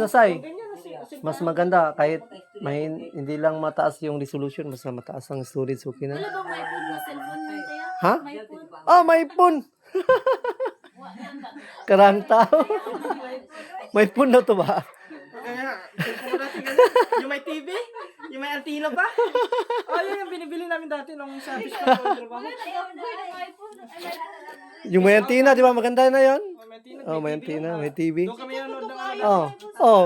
na say. Mas maganda kahit hindi lang mataas yung resolution, mas mataas ang storage, okay na. Wala bang may phone na cellphone mo tayo? Ha? May phone? Ah, may phone. Karang tao. May phone na to ba? Kaya, yung may TV, yung may antena pa. Oh, yun yung binibili namin dati nung sa fish control trabaho. Yung may antenna, di ba? Maganda na yon. Oh, may antena. Oh, may antenna, may TV. Doon kami nanonood ng ano. Oh, oh.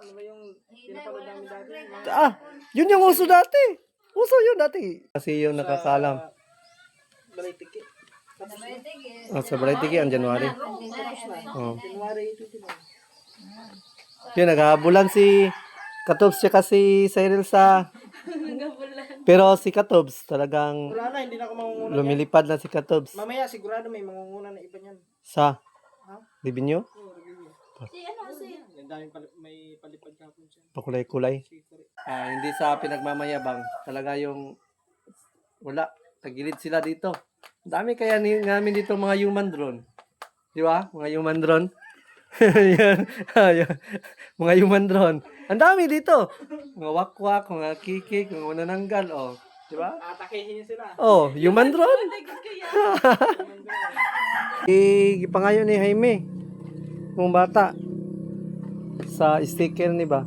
Ano ba yung pinapanood namin dati? Ah, yun yung uso dati. Uso yun dati. Kasi yung nakakalam. Balitiki. Oh, sa Balaytiki, ang January. Oh. January 21. Yun, naghabulan si Katobs siya kasi Cyril sa... Pero si Katobs talagang Wala na, hindi na ako mangunguna. lumilipad na si Katobs. Mamaya sigurado may mangunguna na iba niyan. Sa Libinyo. Oo, review. Si ano si? Ang daming may palipad kapon siya. Pakulay-kulay. Secret. Hindi sa pinagmamayabang. Talaga yung wala. Tagilid sila dito. Ang dami kaya namin dito mga human drone. Di ba? Mga human drone. Yan. Mga human drone. Ang dami dito. Mga wakwak, mga kikik, mga nananggal. Oh. Di ba? Atakehin niyo sila. Oh, human drone. Gipangayo ni Jaime. Kung bata. Sa sticker ni ba?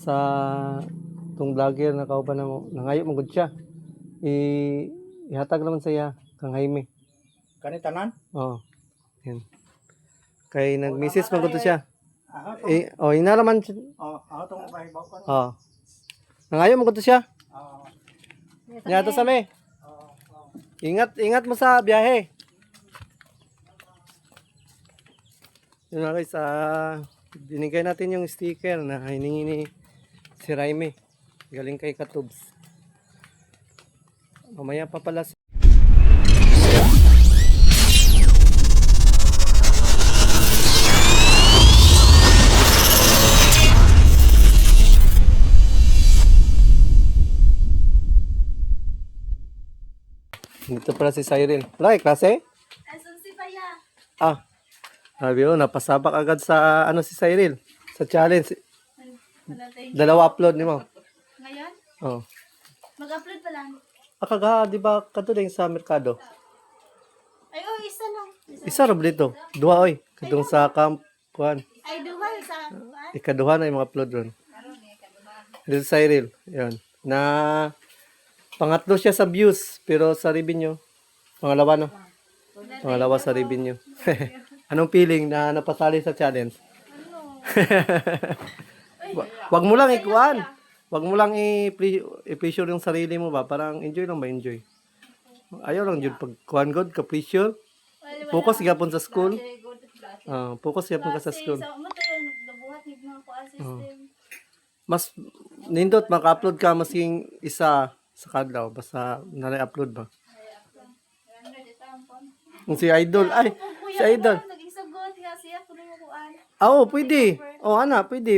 Sa tong vlogger na kauban na mo. Nangayo magud siya. Ihatag naman sa iya kang Jaime. Kanitanan? Oh. Yan. Kay nag-message magud to siya. Aha, Ina naman siya. tong pahibaw ko. Oh. Nangayo magud to siya. Oo. Yato sa me. Ingat mo sa biyahe. Yun na guys, binigay natin yung sticker na hiningi ni si Jaime. Galing kay Katobs. Mamaya pa pala. Dito pala si Cyril. Wala kay klase? Asan si Paya? Sabi ko, napasabak agad sa si Cyril. Sa challenge. Wala tayo. Dalawa upload ni mo. Ngayon? Oh. Mag-upload pa lang. Di ba katuling sa merkado? Ay, oh, isa lang. Isa ra dito. Duha oy. Kadung sa camp kuan. Ay, duha sa... Ikaduha na yung mga upload ron. Dito sa Cyril. Yan. Na pangatlo siya sa views pero sa revenue pangalawa no. Pangalawa sa revenue. Anong feeling na napasali sa challenge? Wag mo lang ikuan. Wag mo lang i-pressure yung sarili mo ba? Parang enjoy lang ba enjoy? Ayaw lang jud pag kuan god ka pressure. Focus gyapon sa school. Focus gyapon ka sa school. Sa mo tayo, nabuhat ni mga kuha system. Mas nindot maka-upload ka masing isa sa kadlaw basta na-upload ba? Kung si Idol, si Idol. Naging sagot nga siya, kunin mo kuhaan. Pwede. Pwede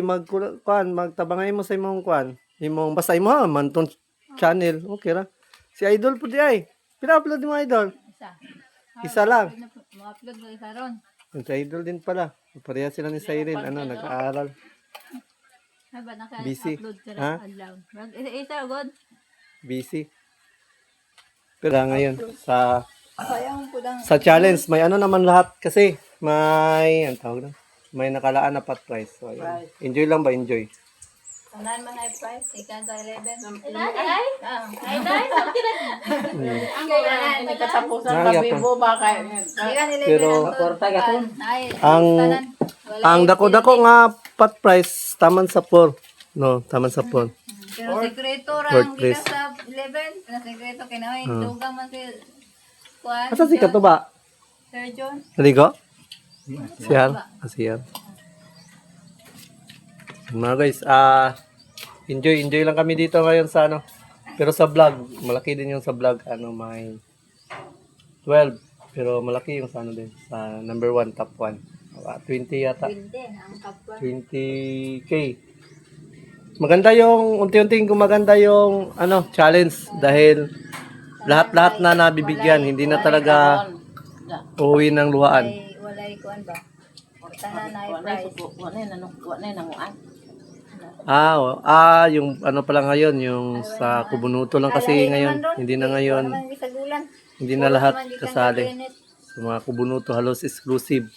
magtabangay mo sa imong kuan. Imong basta imo ha man tong channel. Okay ra. Si Idol pudi ay. Pina-upload mo Idol. Isa lang. Ma-upload mo isa ron. Si Idol din pala. Pareha sila ni Cyril, nag-aaral. Busy. Ha? Isa god. Busy. Pero ngayon sa challenge may naman lahat kasi may tawag na. May nakalaan na pot price. So, ayun. Enjoy lang ba? Enjoy. Tanan man ay price, ikan sa 11. Ay? Ay, nice. Ang kailangan. Katapusan kami mo ba kay Pero Ang ang dako-dako nga pot price taman sa 4. No, taman sa 4. pero sekreto Fourth rang place. kita sa 11. Pero sekreto kinaway dugang man si kuan. Asa si Katuba? Sir John. Naligo? Siyar. Siyar. Mga guys, enjoy lang kami dito ngayon sa Pero sa vlog, malaki din yung sa vlog, may 12. Pero malaki yung sa din, sa number 1, top 1. 20 yata. 20 ang kapwa. 20K. Maganda yung, unti-unting gumaganda yung, challenge. Dahil, lahat-lahat na nabibigyan. Hindi na talaga uuwi ng luhaan. Walay kuan ba? Tanan na Wala price. na nanguan. Yung ano pala ngayon, yung sa Kubunuto lang kasi ngayon. Hindi na ngayon, hindi na lahat kasali. Sa mga Kubunuto, halos exclusive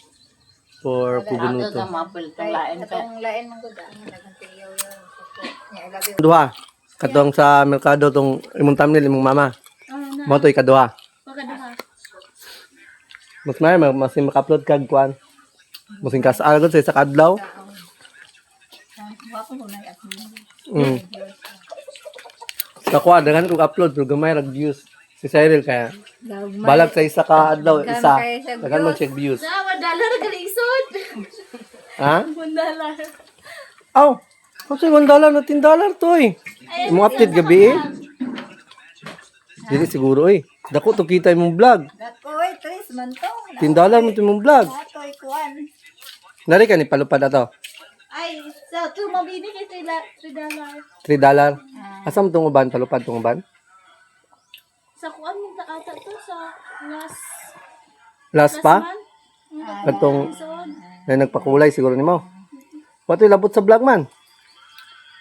for Ato Kubunuto. sa mapil tong lain ka. Katong lain man gud daghang tiyaw yun. I love you. Duha. Katong sa merkado, tong imong thumbnail, imong mama. Mo to ikaduha. Mas may masin maka-upload kag kuan. Masin kasagod sa isa kadlaw. Wapo ko na at. Sa kuan daghan kog upload pero gamay rag views. Si Cyril kaya balag sa isa ka adlaw isa. Daghan man check views. $1 galisod. Ha? $1. Aw. Kasi $1 na $10 to eh. Imong update gabi eh. Dili siguro eh. Dako to kita imong vlog. Dako oy, Tris man to. $10 mo to imong vlog. Dato ay kuan. Nari ka ni palupad ato. Ay, sa to mabini kay $3. $3. Asam tong uban palupad tong uban? Sa kuan mo ata to sa Last pa? month. Katong Episode. na nagpakulay siguro nimo. Pati labot sa vlog man.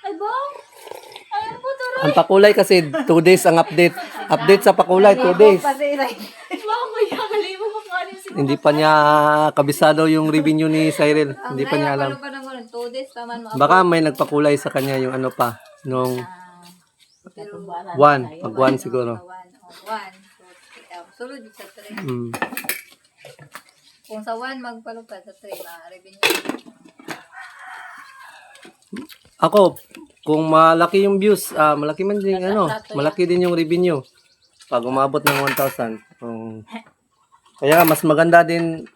Ay bong. Ayan po to. Ang pakulay kasi 2 days ang update. Update sa pakulay 2 days. Pasiray. Wow, kuya, kalimo mo pa rin siguro. Hindi pa niya kabisado yung revenue ni Cyril. Hindi pa niya alam. Pa naman 2 days pa man mo. Baka may nagpakulay sa kanya yung ano pa nung 1, pag 1 siguro. 1. Sulod sa 3. Mm. Kung sa 1 magpalupad sa 3 revenue. Ako, kung malaki yung views, malaki man din ano, malaki din yung revenue. Pag umabot ng 1,000. Kaya nga, mas maganda din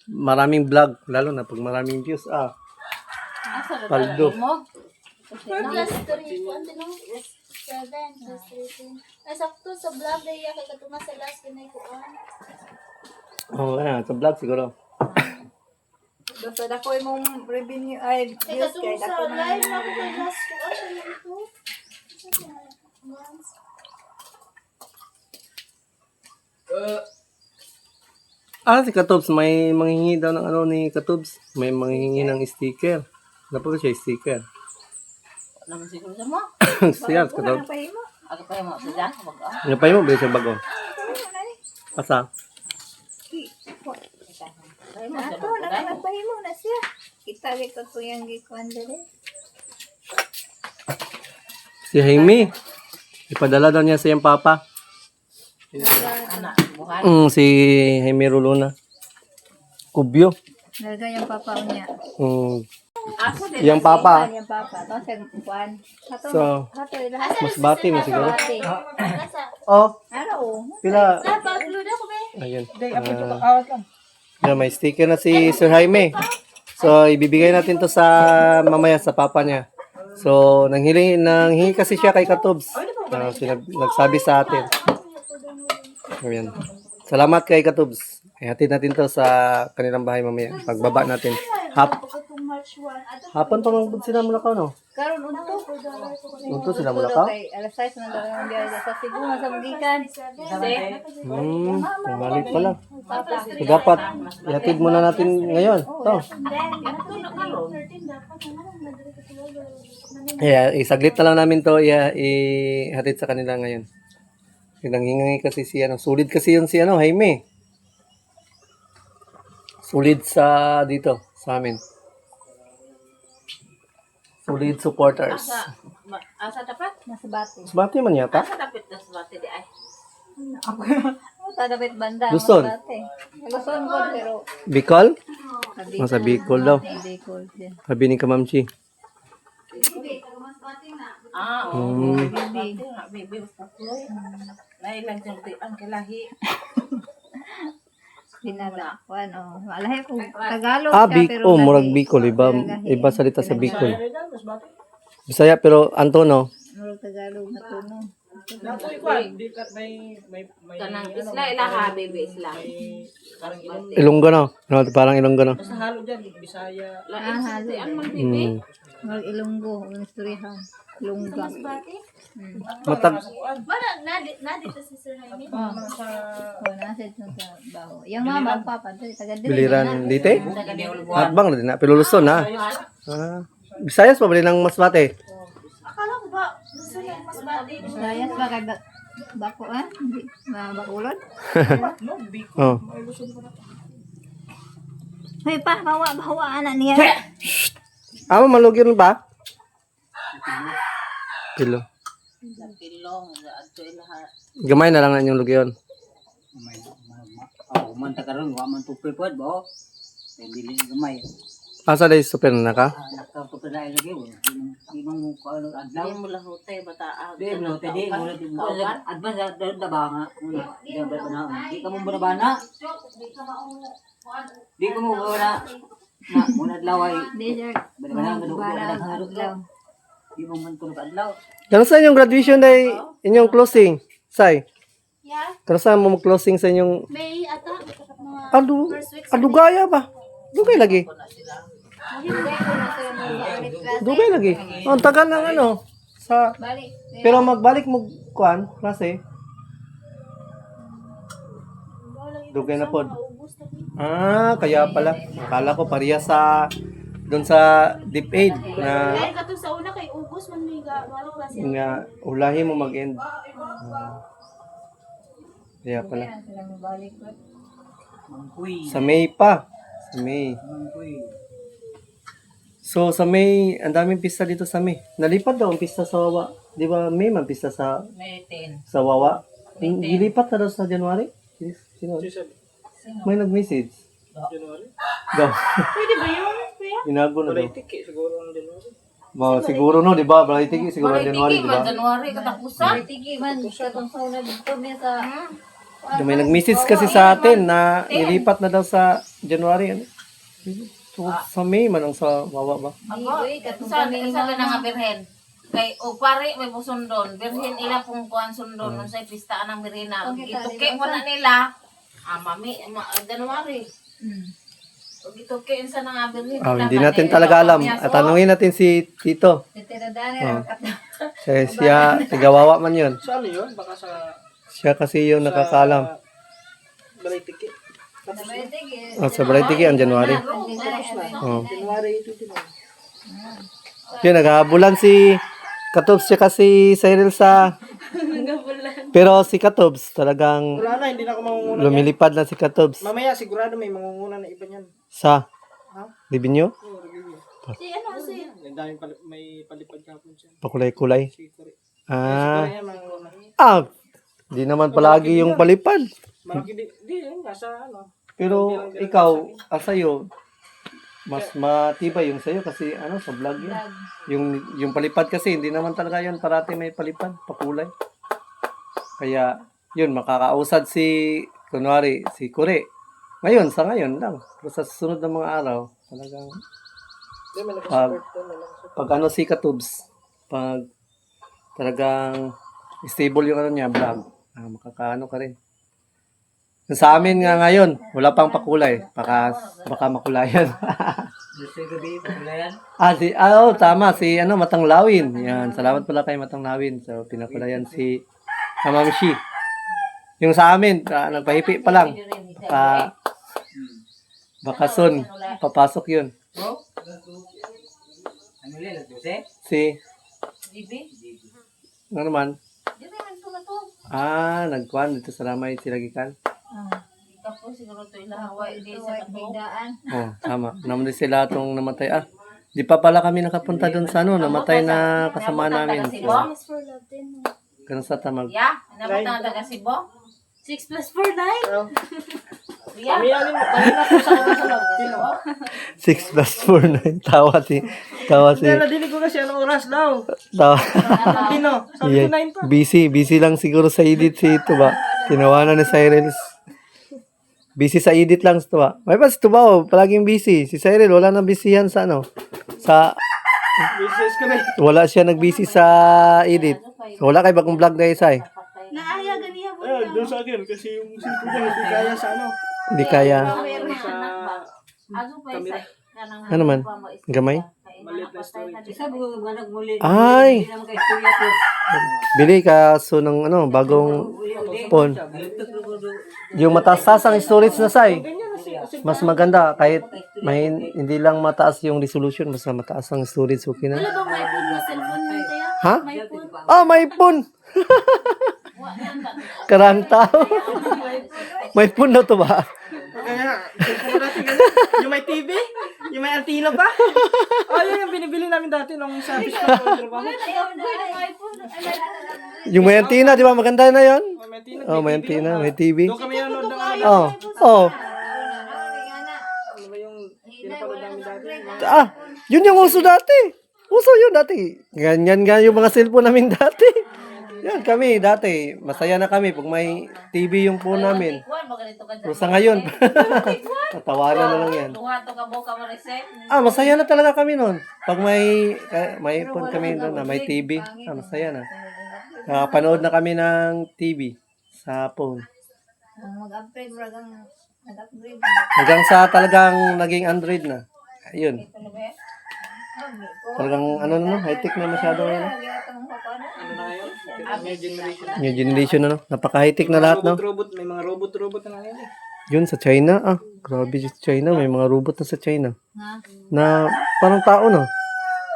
maraming vlog, lalo na pag maraming views. Paldo. Plus 3. Kuan din no? 7 plus 13. Ay sakto sa vlog day kay katuma sa last kinay kuan. Ayan, sa vlog siguro. Basta dako imong revenue ay Ay views katuma kay sa dako live na ko kay last kuan sa ito. Si Katobs, may manghingi daw ng ano ni Katobs. May manghingi ng sticker. Dapat siya sticker. Naman siguro sa mo. Siya, Katobs. pahimo. Ako pa mo sa diyan wag ah. Napay mo, bilis yung bago. Asa? Ay mo sa Ato na pahimo na siya. Kita ri ko tuyang gikuan dere. Si Jaime. Ipadala daw niya sa iyang papa. anak buhan. Si Jaime Rolona. Kubyo. Daga yung papa niya. Ako din. Yung papa. Yung papa to sa kuan. Ato So, ato lahat. mas bati mo siguro. Nasa. Oh, Ano oh. pila. Napag-load ako be. Ayun. Hindi, upload ko awat lang. Yan, may sticker na si Sir Jaime. So, ibibigay natin to sa mamaya sa papa niya. So, nanghingi kasi siya kay Katobs. Nagsabi sa atin. Ayan. Salamat kay Katobs. Ihatid natin to sa kanilang bahay mamaya. Pagbaba natin. Hapon pa mga sila mula ka, no? Karon unto. Unto sila mula ka? Kay alas 6 man daw ang biyahe sa Cebu sa Magikan. Mali pala. So, dapat, ihatid muna natin ngayon. To. Isaglit na lang namin to, ihatid sa kanila ngayon. Nanghingi kasi si ano, sulit kasi yun si ano, Jaime. Sulit sa dito, sa amin. Sulit supporters. Asa dapat? Nasa bati. Sabati man yata. Asa dapat na sa bati di ay. Tadapit banda. Luzon. Luzon ko pero Bicol? Sa Bicol daw. Bicol din. Sabi ni Kamamchi. Baby basta tuloy. Nailang jang ang kalahi. Dinala ko ano. Malahi ko Tagalog Bicol. Murag Bicol. Iba salita sa Bicol. Bisaya pero Antono. Murag Tagalog na tuno. Nato ikuan, di ka may Kanang isla ilaha baby isla. parang ilang Ilonggo no? Parang Ilonggo no? basta halo diyan, Bisaya. Lain sa ang mga baby. Mm. Murag Ilonggo, ang istoryahan. Ilongga. Matag. Bara, nadito si Sir Jaime. Sa... Nasa ito sa baho. Yung mama, ang papa, taga dili. Biliran dite. Atbang na din na. Piluluson na. Ah. Bisayas pa ba rin ng Masbate? Akala ko ba, gusto niya mas bati. Sayas ba kay bako Hindi, bakulod. No, big. Oh. Hoy pa, bawa anak niya. Amo malugyan ba? Kilo. Pilong, ato lahat. Gamay na lang na inyong lugyon. Man ta karon wa man tupi pod ba? Dili gamay. Asa day super na ka? Nakatupi na lagi mo. Di mo ko ano adlaw mo lang hotel bata. Di mo hotel di mo advance da ba nga. Di ba na. Di ka mo banabana. Di ka mo wala. Na mo adlaw ay. Di sir. Banabana mo adlaw. Di mo man tulog adlaw. Kano sa inyong graduation day inyong closing? Say. Yeah, Kano sa mo closing sa inyong May ata. Mga adu first week adugaya ba? Dugay lagi. Dugay lagi. Ang tagal ng ano sa Balik. pero magbalik mo kuan klase. Dugay na pod. ubus na. Ah, kaya pala. Akala ko pariya sa doon sa Deep Aid na Dahil ka to sa una kay ubus man may gawalo klase. nga ulahi mo mag-end. Kaya pala. Balik ko. Mangkuy. Sa May pa. Sa May. Mangkuy. So sa May, ang daming pista dito sa May. Nalipat daw ang pista sa Wawa. Di ba May man pista sa May 10. sa Wawa? Gilipat na daw sa January? Sino? May nag-message. January. Daw. Pwede ba yun? Kuya? Binago na daw. Tiki siguro ang January. Siguro no, di ba? Tiki siguro ang January, di ba? January katapusan. Tigi man, katong sa una dito niya sa... May nag-message kasi sa atin na nilipat na daw sa January. Ano? So, sa May man ang sa Wawa ba? Ako, sa na nga birhen. Kay o pare may pusundon, birhen ila pong kuan sundon sa pistaan ng birhena. Ituki mo na nila. Mami, January. Og ituki sa nga birhen. Hindi natin talaga alam. At tanungin natin si Tito. Titiradani, Siya, tigawawa man yun. Sa ano yun? Baka sa... Siya kasi yung nakakaalam. Balay tiki. Sa Brightiki ang January. January 29. Yun, naghahabulan si Katobs siya kasi Cyril sa... Pero si Katobs talagang Wala na, hindi na ako mangunguna. lumilipad na si Katobs. Mamaya sigurado may mangunguna na iba niyan. Sa Libinyo. Si ano si May daming may palipad kapon siya. Pakulay-kulay. Si Kore. Ah, Kaya mangunguna. di naman palagi yung palipad. Malaki di nasa ano. Pero ikaw, sa'yo, mas matibay yung sa'yo kasi ano, sa vlog yun. Yung palipad kasi, hindi naman talaga yan parati may palipad, pakulay. Kaya, yun, makakausad si, kunwari, si Kure. Ngayon, sa ngayon lang. Pero sa susunod ng mga araw, talagang, Di may nag-support doon. pag ano si Katubs, pag talagang stable yung ano niya, vlog, makakaano ka rin. Sa amin nga ngayon, wala pang pakulay. Baka makulayan. Tama. Si Matang Lawin. Yan. Salamat pala kay Matang Lawin. So, pinakulayan si Mamamshi. Yung sa amin, nagpahipi pa lang. Baka soon, papasok yun. Ano lila, Jose? Si, Bibi? ano naman? Di naman ito na to. Nagkuhan dito sa Lamay, Silagikan. Kapo siguro ito ilahaway di sa katong. Tama. Naman din sila itong namatay. Di pa pala kami nakapunta doon sa namatay na kasama namin. So, Miss for love din. ganun sa tamag. Ya, nabot na taga Cebu. 6 plus 4, 9. Ya. Kami yan, kanina po sa oras sa love. Sino? 6 plus 4, 9. Tawa si. Hindi, nadinig ko kasi anong oras daw. Tawa. Sino? Sabi ko 9 pa. Busy lang siguro sa edit si ito ba? Tinawanan ni Cyril. Busy sa edit lang ito ba? May pas ito ba palaging busy. Si Cyril wala nang busyhan sa sa Business ko na eh. wala siya nag-busy sa edit. So, wala kay bagong vlog na isa eh. Naaya ganiya po. Doon sa akin kasi yung cellphone niya hindi kaya sa ano. Hindi kaya. Sa Aso pa isa. Ano man? Gamay? Maliit na story. Ay! Bili ka so ng ano, bagong phone. Yung mataas ang storage na say. Mas maganda kahit may hindi lang mataas yung resolution, mas mataas ang storage, okay na. Wala bang may phone na cellphone mo tayo? Ha? May phone? Ah, may phone. Karang tao. May phone na to ba? Kaya, cellphone natin ganun. Yung may TV? Yung may antina pa? Oh, yun yung binibili namin dati nung sa fish pa ko trabaho. Yung may antenna, di ba? Maganda na yon. Oh, may antina. Oh, may antenna, may TV. Doon kami nanonood ng ano. Oh, oh. Ano ba yung pinapanood namin dati? Ah, yun yung uso dati. Uso yun dati. Ganyan nga yung mga cellphone namin dati. Yan kami dati. Masaya na kami pag may TV yung phone namin. Kuwan ba ganito ka Pero dyan? sa ngayon, tatawanan na lang yan. Tuwa to ka buka mo Maricel. Ah, masaya na talaga kami noon. Pag may phone kami doon na may TV, masaya na. Nakapanood na kami ng TV sa phone. Mag-upgrade, nag-upgrade. Hanggang sa talagang naging Android na. Ayun. Talagang ano na, high-tech na masyado ngayon. Ano na ngayon? May generation. New generation na, no? Napaka-high-tech na lahat, no? Robot, may mga robot na ngayon eh. Yun, sa China, grabe sa China. May mga robot na sa China. Na parang tao na.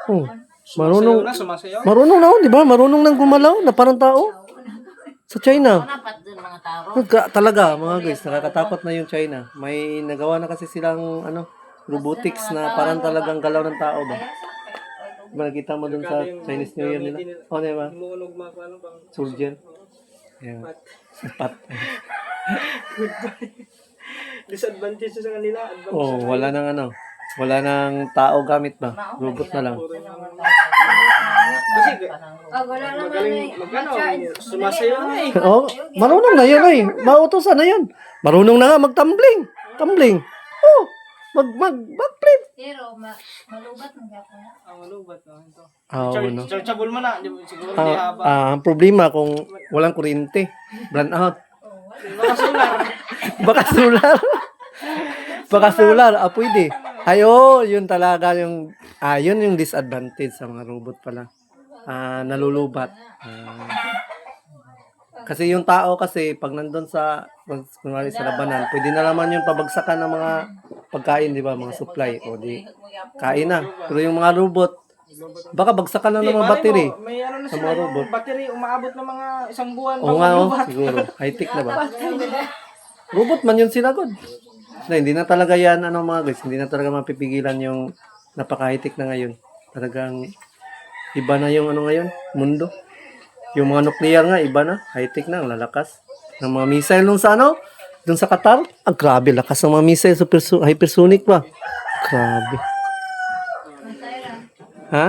Oh, marunong, Sumasayaw. na, di ba? Marunong nang gumalaw na parang tao. Sa China. Dapat dun mga taro. Talaga, mga guys, nakakatakot na yung China. May nagawa na kasi silang, robotics na parang talagang galaw ng tao ba? Diba, nakita mo dun sa Chinese New Year nila? Oh, di ba? Umuunog mga ano pang Soldier. Yeah. Pat. disadvantage sa kanila. Advantage. Oh, wala nang tao gamit ba? Robot na lang. Kasi Wala naman magaling magkano. Sumasayaw na eh. Oh, marunong na yun ay. Mautosan na yun. Marunong na nga mag-tumbling. Tumbling. Oh, backflip. Pero, malubat mo gapon. Ang malubat no ito. No. Chargeable mo na, di ba? Siguro hindi haba. Ang problema kung walang kuryente, brand out. Mga solar. Baka solar, pwede. Ayo, yun talaga yung yun yung disadvantage sa mga robot pala. Nalulubat. Kasi yung tao kasi pag nandun kunwari sa labanan, pwede na naman yung pabagsakan ng mga pagkain, di ba, mga supply o di kain na. Pero yung mga robot, baka bagsakan na ng mga battery. May ano na Sa sila, mga robot. yung battery umaabot ng mga isang buwan. Oo nga, siguro. High-tech na ba? Robot man yun sila, God. Na, hindi na talaga yan, mga guys, hindi na talaga mapipigilan yung napaka-high-tech na ngayon. Talagang iba na yung ngayon, mundo. Yung mga nuclear nga, iba na. High-tech na, ang lalakas. Ng mga missile nung sa dun sa Qatar. Grabe, lakas ng mga missile, hypersonic ba? Grabe. Ha?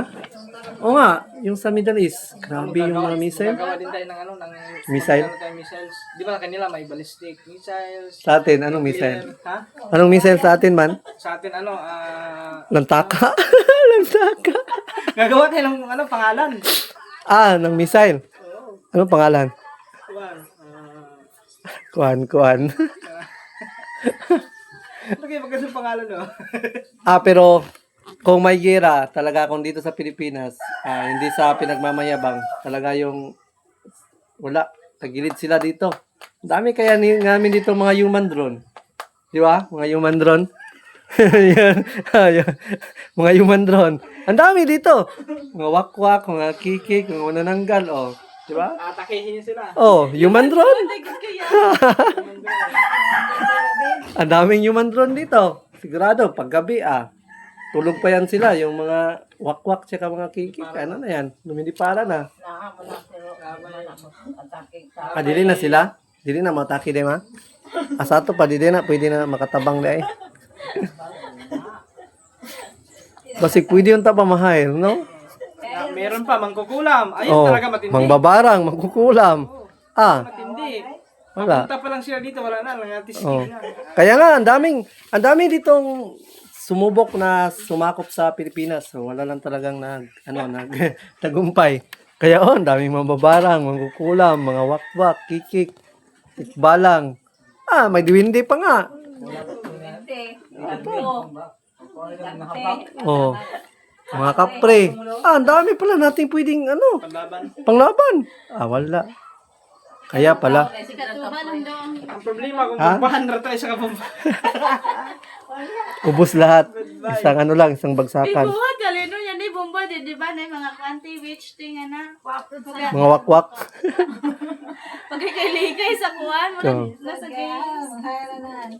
Oo nga, yung sa Middle East. Grabe yung mga missile. Gagawa din tayo ng ng Missile? missiles. Di ba kanila may ballistic missiles. Sa atin, anong missile? Ha? Anong missile sa atin, man? Sa atin Lantaka? Lantaka? gagawa tayo ng pangalan. Ng missile. Anong pangalan? Kuan. Ano kayo magandang pangalan no? Pero kung may gira, talaga kung dito sa Pilipinas, hindi sa pinagmamayabang, talaga yung wala, tagilid sila dito. Ang dami kaya namin dito mga human drone. Di ba? Mga human drone. Yan. Mga human drone. Ang dami dito. Mga wakwak, mga kikik, mga nananggal, oh. Di ba? Atakihin sila. Oh, human drone. Ang daming human drone dito. Sigurado, paggabi, tulog pa yan sila, yung mga wakwak tsaka mga kikik. Ano na yan? Lumilipara na. Dili na sila? Dili na mataki din, ma? Asato pa, dili na. Pwede na makatabang na eh. Basig pwede yung tapamahal, no? Meron pa, mangkukulam. Ayun talaga matindi. Mangbabarang, mangkukulam. Matindi. Wala. Punta pa lang sila dito, wala na. Langatis Oh. na. Kaya nga, ang dami ditong sumubok na sumakop sa Pilipinas. So, wala lang talagang tagumpay. Kaya ang daming mambabarang, mangkukulam, mga wakwak, kikik, tikbalang. May diwindi pa nga. Oh. Mga kapre. Ang dami pala natin pwedeng panglaban. Wala. Kaya pala. Ang problema kung Ha? bumbahan na tayo sa kabumba. Ubus lahat. Isang bagsakan. Buhat kalino yan ni bomba di ba na mga kanti witch thing na. Mga wakwak. Pagkikailigay sa kuwan mo So, nasa games.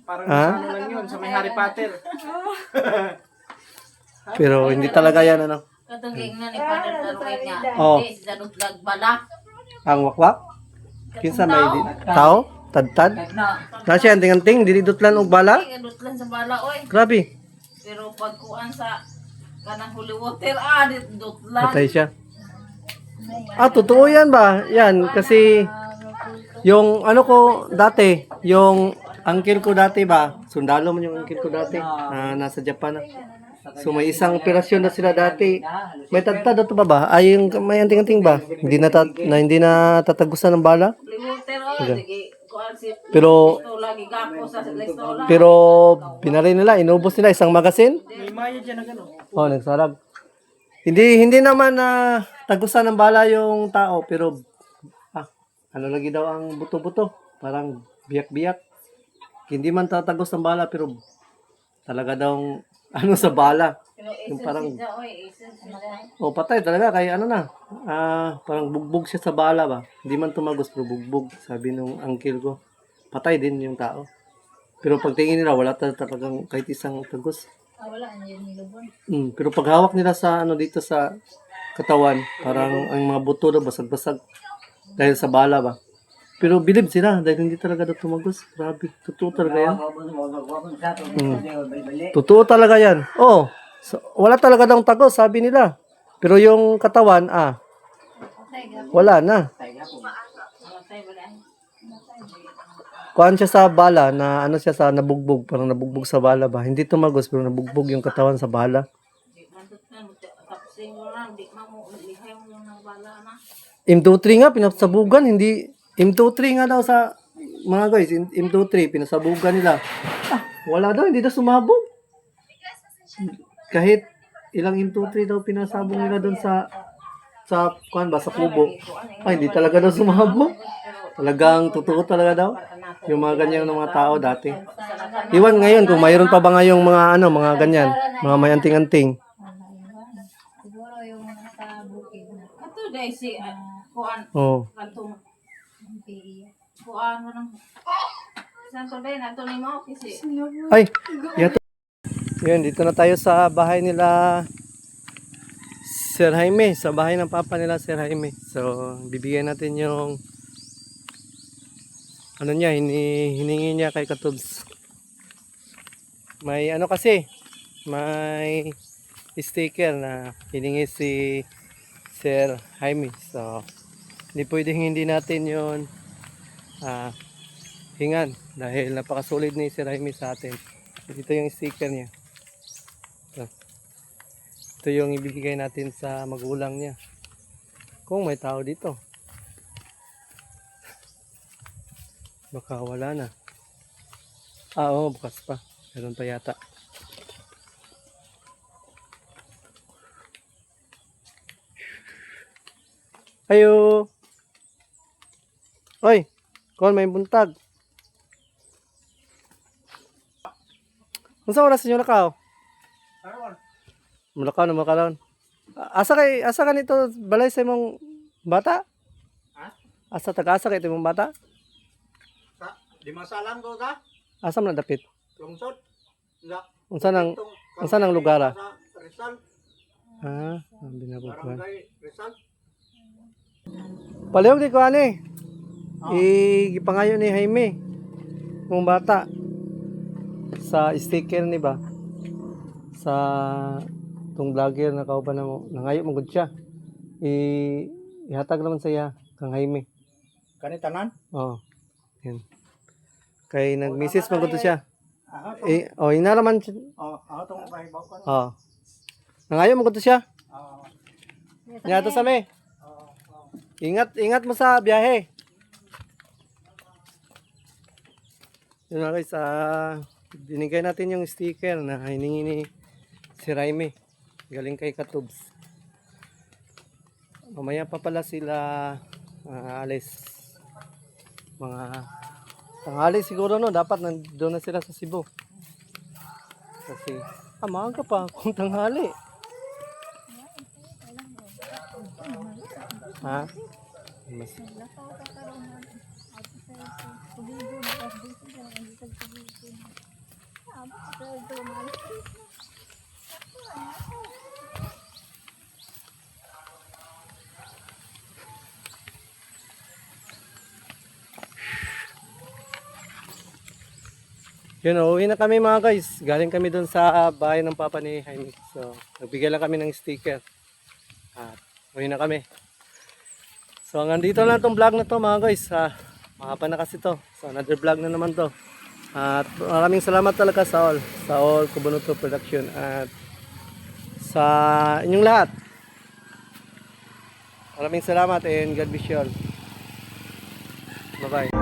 Parang Ha? sa ano lang yun, sa may Harry Potter. pero hindi talaga yan Katong giingnan ni Father Darwin nga. Oh. Hindi, sa dutlag bala. Ang wakwak. Kinsa may tao? Tadtad? Nasi anting-anting dili dutlan og bala. Hindi, dutlan sa bala, oy. Grabe. Pero pagkuan sa kanang holy water, dutlan. Patay siya. Totoo yan ba? Yan, kasi yung ano ko dati, yung uncle ko dati ba, sundalo man yung uncle ko dati, na nasa Japan na. So may isang operasyon na sila dati. May tagtad to ba? Ay yung may anting-anting ba? Hindi na tatagusan ng bala. Holy water, sige. Kuan si Pero Pistola, gigapo sa Pistola. pero pinari nila, inubos nila isang magasin. May maya dyan na gano'n. Nagsarag. Hindi naman na tagusan ng bala yung tao, pero ano lagi daw ang buto-buto, parang biyak-biyak. Hindi man tatagos ng bala, pero talaga daw ano sa bala. Pero Yung parang essence patay talaga kaya ano na. Parang bugbog siya sa bala ba. Hindi man tumagos pero bugbog, sabi nung uncle ko. Patay din yung tao. Pero pagtingin nila wala talagang kahit isang tagos. Wala, yun nilubon. Pero pag hawak nila sa ano dito sa katawan, parang ang mga buto daw basag-basag dahil sa bala ba. Pero bilib sila dahil hindi talaga daw tumagos. Grabe, totoo talaga yan. Totoo talaga yan. Wala talaga daw tagos, sabi nila. Pero yung katawan, wala na. Kuhaan siya sa bala na ano siya sa nabugbog, parang nabugbog sa bala ba. Hindi tumagos pero nabugbog yung katawan sa bala. M23 nga pinasabugan, hindi M23 nga daw sa mga guys, M23 pinasabugan nila. Wala daw, hindi daw sumabog. Kahit ilang M23 daw pinasabong nila doon sa kuan ba sa kubo. Hindi talaga daw sumabog. Talagang totoo talaga daw. Yung mga ganyan ng mga tao dati. Iwan ngayon kung mayroon pa ba ngayong mga ganyan, mga may anting-anting. Siguro yung nasa bukid na Ato dahil si kuan Oh. kantong PE. kuan mo nang Santo Ben ato ni mo kasi Ay, yato. Yun, dito na tayo sa bahay nila Sir Jaime, sa bahay ng papa nila Sir Jaime. So, bibigyan natin yung ano niya, hiningi niya kay Katubs. May ano kasi, may sticker na hiningi si Sir Jaime. So, hindi pwedeng hindi natin yun hingan dahil napakasulit ni Sir Jaime sa atin. Ito yung sticker niya. Ito yung ibibigay natin sa magulang niya. Kung may tao dito. Baka wala na. Oo, bukas pa. Meron pa yata. Ayo. Oy, kon may buntag. Unsa oras ninyo nakaw? Mulakaw na makalon. Asa ka nito balay sa imong bata? Ha? Taga-asa kay imong bata? Di masalan ko ka? Asa man dapit? Lungsod? Unsa nang lugar? Rizal. Binabukuan. Barangay Rizal. Palihog di ko ani. Gipangayo ni Jaime. Mong bata. Sa sticker ni ba? Sa tong vlogger na kauban na mo. Nangayo mo gud siya. Ihatag naman sa iya kang Jaime. Kanitanan? Oo. Yan. Kay nag-message man gud to siya. Aha, Inaraman siya. tong kahibaw ko. Nangayo mo gud to siya. Nya to sa me. Ingat mo sa biyahe. Yun na guys, binigay natin yung sticker na hiningi ni si Jaime. Galing kay Katubs. Mamaya pa pala sila alis. Mga tanghali siguro no, dapat nandoon na sila sa Cebu. Kasi maaga pa kung tanghali. Ha? Mas yun, uwi na kami mga guys. Galing kami doon sa bahay ng papa ni Jaime. So, nagbigay lang kami ng sticker. At uwi na kami. So, hanggang dito lang itong vlog na to mga guys. Mahaba na kasi to. So, another vlog na naman to. At maraming salamat talaga sa all Kubunuto Production. At sa inyong lahat. Maraming salamat and God bless you all. Bye-bye.